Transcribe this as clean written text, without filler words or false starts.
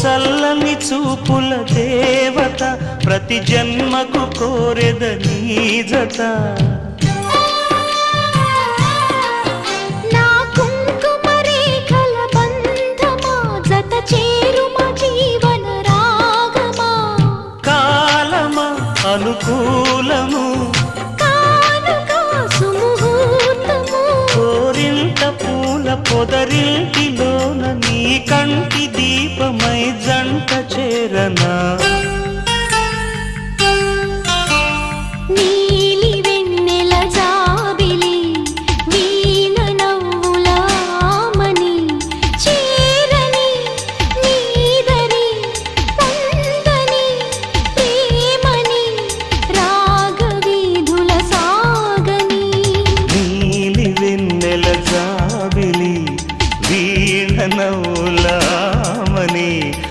చల్లని చూపుల దేవత ప్రతి జన్మకు కోరెద నీ జత నా కుంకుమ రేఖల బంధమా జత చేరుమ జీవన రాగమా కాలమా అనుకూలము కానుక సుముహూర్తము కోరింట పూల పొదరింటిలోన నీ కంటి దీపమై జంట చేరనా